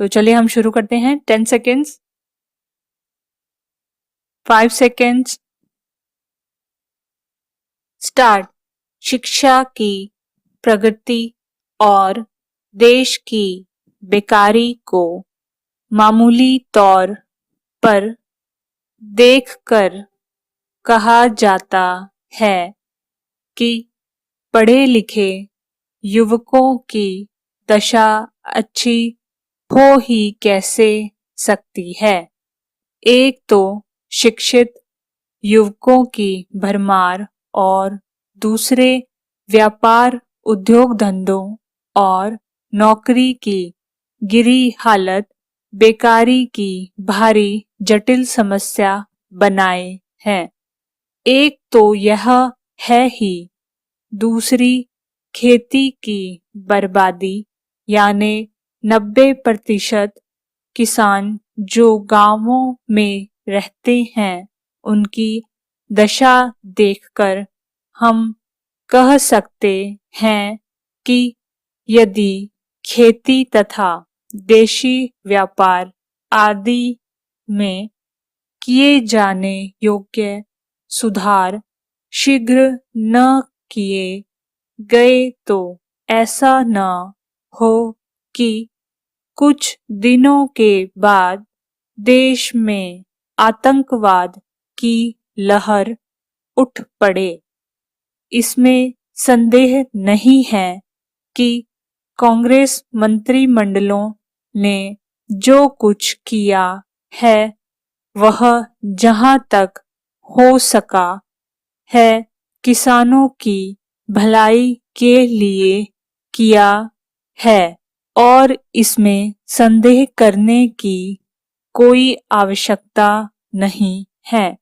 तो चलिए हम शुरू करते हैं। 10 सेकेंड्स, 5 सेकेंड्स, स्टार्ट। शिक्षा की प्रगति और देश की बेकारी को मामूली तौर पर देखकर कहा जाता है कि पढ़े लिखे युवकों की दशा अच्छी हो ही कैसे सकती है। एक तो शिक्षित युवकों की भरमार और दूसरे व्यापार उद्योग धंधों और नौकरी की गिरी हालत बेकारी की भारी जटिल समस्या बनाए हैं। एक तो यह है ही, दूसरी खेती की बर्बादी, यानी 90% किसान जो गांवों में रहते हैं उनकी दशा देखकर हम कह सकते हैं कि यदि खेती तथा देशी व्यापार आदि में किए जाने योग्य सुधार शीघ्र न किए गए तो ऐसा न हो कि कुछ दिनों के बाद देश में आतंकवाद की लहर उठ पड़े। इसमें संदेह नहीं है कि कांग्रेस मंत्रिमंडलों ने जो कुछ किया है वह जहां तक हो सका है किसानों की भलाई के लिए किया है और इसमें संदेह करने की कोई आवश्यकता नहीं है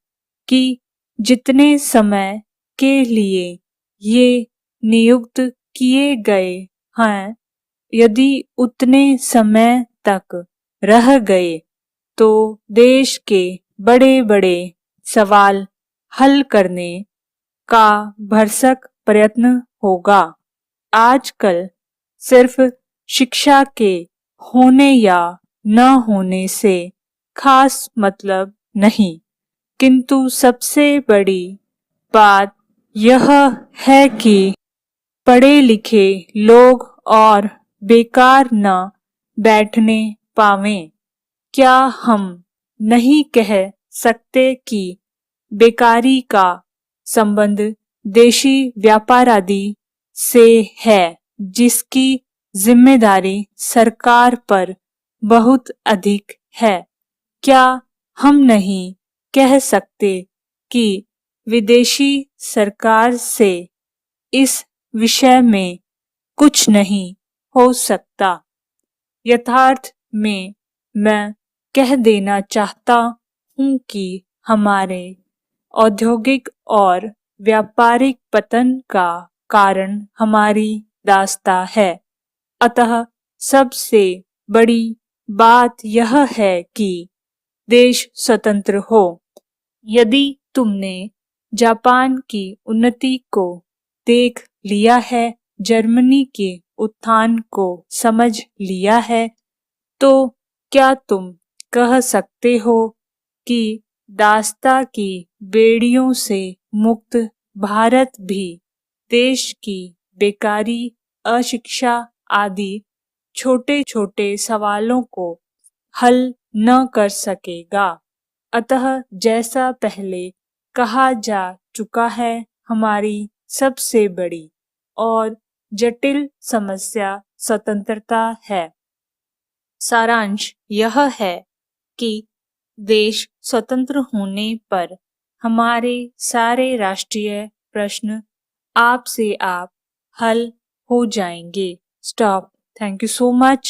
कि जितने समय के लिए ये नियुक्त किए गए हैं, यदि उतने समय तक रह गए तो देश के बड़े बड़े सवाल हल करने का भरसक प्रयत्न होगा। आजकल सिर्फ शिक्षा के होने या न होने से खास मतलब नहीं, किंतु सबसे बड़ी बात यह है कि पढ़े लिखे लोग और बेकार न बैठने पावें। क्या हम नहीं कह सकते कि बेकारी का संबंध देशी व्यापार आदि से है, जिसकी जिम्मेदारी सरकार पर बहुत अधिक है। क्या हम नहीं कह सकते कि विदेशी सरकार से इस विषय में कुछ नहीं हो सकता। यथार्थ में मैं कह देना चाहता हूँ कि हमारे औद्योगिक और व्यापारिक पतन का कारण हमारी दास्ता है। अतः सबसे बड़ी बात यह है कि देश स्वतंत्र हो। यदि तुमने जापान की उन्नति को देख लिया है, जर्मनी के उत्थान को समझ लिया है, तो क्या तुम कह सकते हो कि दास्ता की बेड़ियों से मुक्त भारत भी देश की बेकारी, अशिक्षा आदि छोटे छोटे सवालों को हल न कर सकेगा। अतः जैसा पहले कहा जा चुका है, हमारी सबसे बड़ी और जटिल समस्या स्वतंत्रता है। सारांश यह है कि देश स्वतंत्र होने पर हमारे सारे राष्ट्रीय प्रश्न आप से आप हल हो जाएंगे। Stop. Thank you so much.